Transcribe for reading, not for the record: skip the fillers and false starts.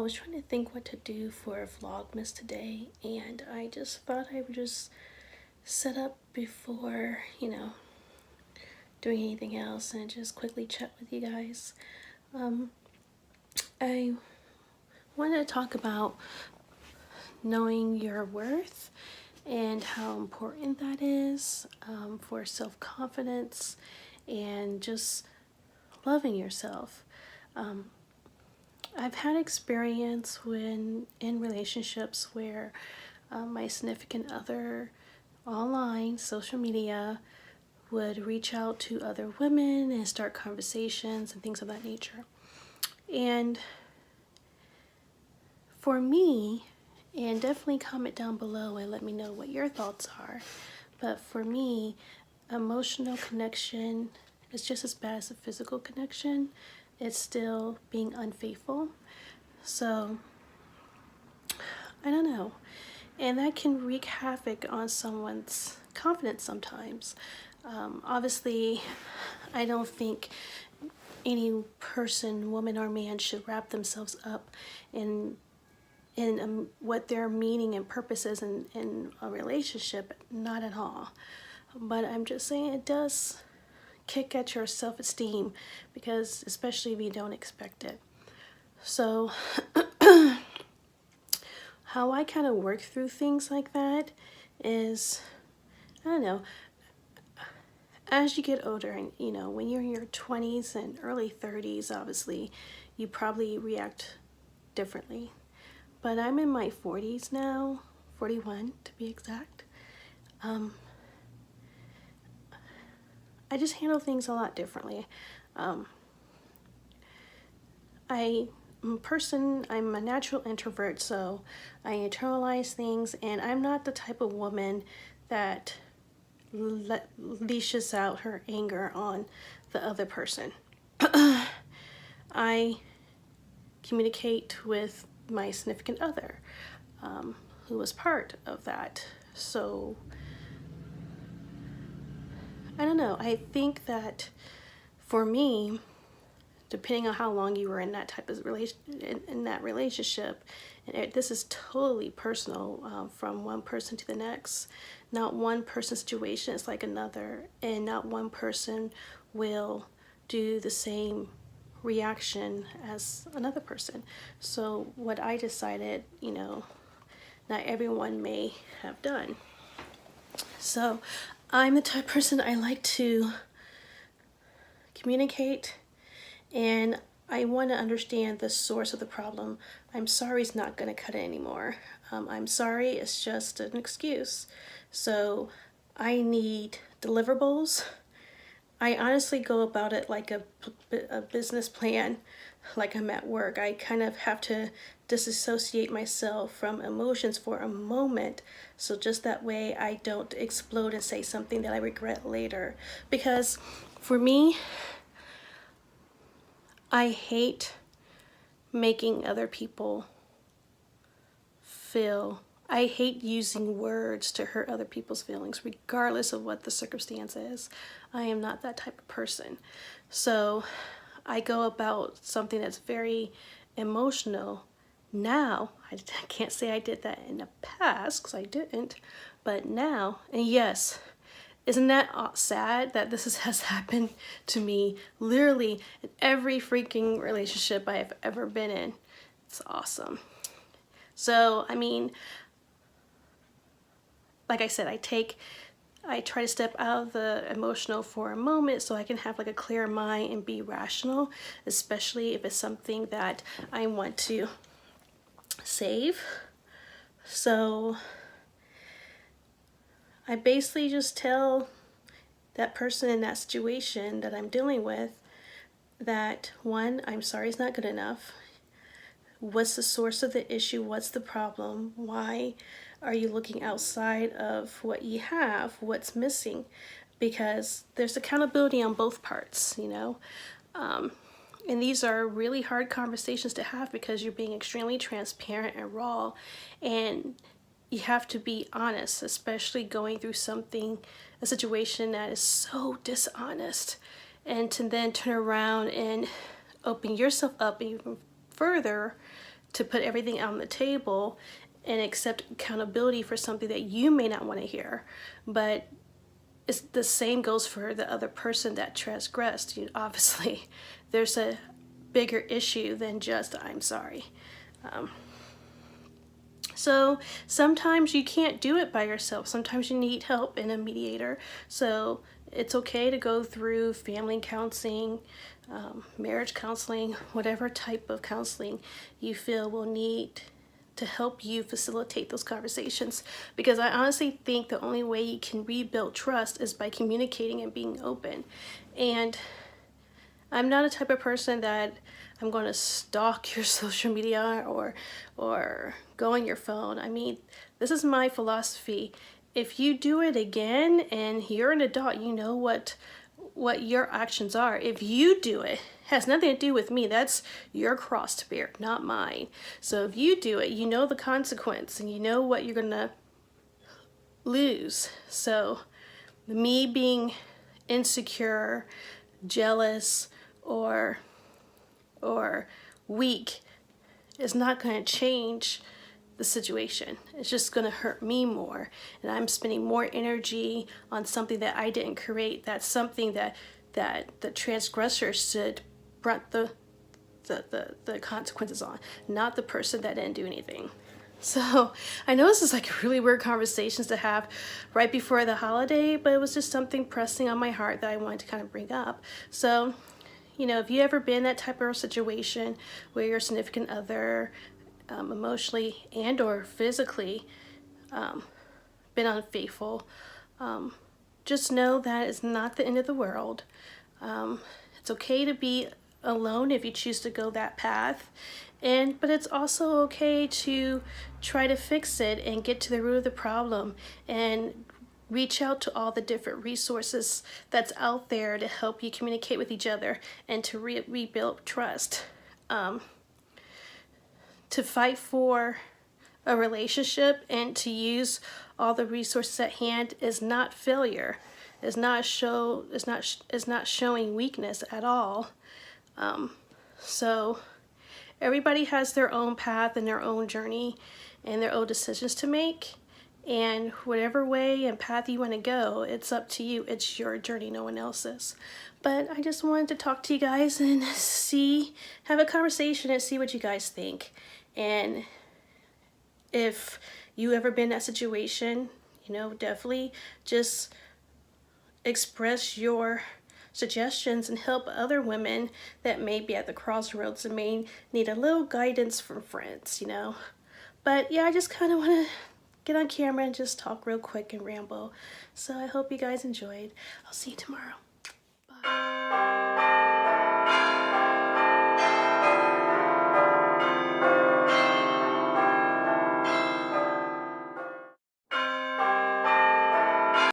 was trying to think what to do for Vlogmas today, and I just thought I would just set up before, doing anything else and just quickly chat with you guys. I wanted to talk about knowing your worth and how important that is for self-confidence and just loving yourself. I've had experience when in relationships where my significant other online, social media, would reach out to other women and start conversations and things of that nature. And for me, and definitely comment down below and let me know what your thoughts are, but for me, emotional connection is just as bad as a physical connection. It's still being unfaithful. So I don't know, and that can wreak havoc on someone's confidence sometimes. Obviously, I don't think any person, woman or man, should wrap themselves up in what their meaning and purpose is in a relationship. Not at all. But I'm just saying it does kick at your self-esteem, because especially if you don't expect it. So how I kind of work through things like that is, I don't know, as you get older, and when you're in your 20s and early 30s, obviously you probably react differently. But I'm in my 40s now, 41 to be exact. I just handle things a lot differently. I'm a natural introvert, so I internalize things, and I'm not the type of woman that leashes out her anger on the other person. I communicate with my significant other, who was part of that. So I don't know, I think that for me, depending on how long you were in that type of relationship, and this is totally personal, from one person to the next. Not one person's situation is like another, and not one person will do the same reaction as another person. So what I decided, not everyone may have done. So I'm the type of person, I like to communicate, and I want to understand the source of the problem. I'm sorry is not going to cut it anymore. I'm sorry, it's just an excuse. So I need deliverables. I honestly go about it like a business plan, like I'm at work. I kind of have to disassociate myself from emotions for a moment, so just that way I don't explode and say something that I regret later. Because for me, I hate making other people feel, I hate using words to hurt other people's feelings, regardless of what the circumstance is. I am not that type of person. So I go about something that's very emotional now. I can't say I did that in the past, because I didn't, but now, and yes, isn't that sad that this has happened to me literally in every freaking relationship I have ever been in? It's awesome. So, I mean, like I said, I try to step out of the emotional for a moment so I can have like a clear mind and be rational, especially if it's something that I want to save. So I basically just tell that person in that situation that I'm dealing with that, one, I'm sorry is not good enough. What's the source of the issue? What's the problem? Why are you looking outside of what you have? What's missing? Because there's accountability on both parts, and these are really hard conversations to have, because you're being extremely transparent and raw, and you have to be honest, especially going through a situation that is so dishonest, and to then turn around and open yourself up even further to put everything out on the table and accept accountability for something that you may not want to hear. But it's the same goes for the other person that transgressed. Obviously, there's a bigger issue than just I'm sorry. So sometimes you can't do it by yourself. Sometimes you need help in a mediator. So it's okay to go through family counseling, marriage counseling, whatever type of counseling you feel will need to help you facilitate those conversations. Because I honestly think the only way you can rebuild trust is by communicating and being open. And I'm not a type of person that I'm going to stalk your social media or go on your phone. I mean, this is my philosophy. If you do it again and you're an adult, you know what your actions are. If you do it, has nothing to do with me. That's your cross to bear, not mine. So if you do it, you know the consequence and you know what you're going to lose. So me being insecure, jealous, or weak is not going to change the situation. It's just going to hurt me more, and I'm spending more energy on something that I didn't create. That's something that the transgressor should brunt the consequences on, not the person that didn't do anything. So I know this is like really weird conversations to have right before the holiday, but it was just something pressing on my heart that I wanted to kind of bring up. So, if you ever been in that type of situation where your significant other emotionally and or physically been unfaithful, just know that it's not the end of the world. It's okay to be alone if you choose to go that path, but it's also okay to try to fix it and get to the root of the problem and reach out to all the different resources that's out there to help you communicate with each other and to rebuild trust. To fight for a relationship and to use all the resources at hand is not failure. Is not showing weakness at all. So everybody has their own path and their own journey and their own decisions to make. And whatever way and path you want to go, it's up to you. It's your journey, no one else's. But I just wanted to talk to you guys and have a conversation and see what you guys think. And if you ever been in that situation, definitely just express your suggestions and help other women that may be at the crossroads and may need a little guidance from friends, But yeah, I just kind of want to get on camera and just talk real quick and ramble. So I hope you guys enjoyed. I'll see you tomorrow. Bye.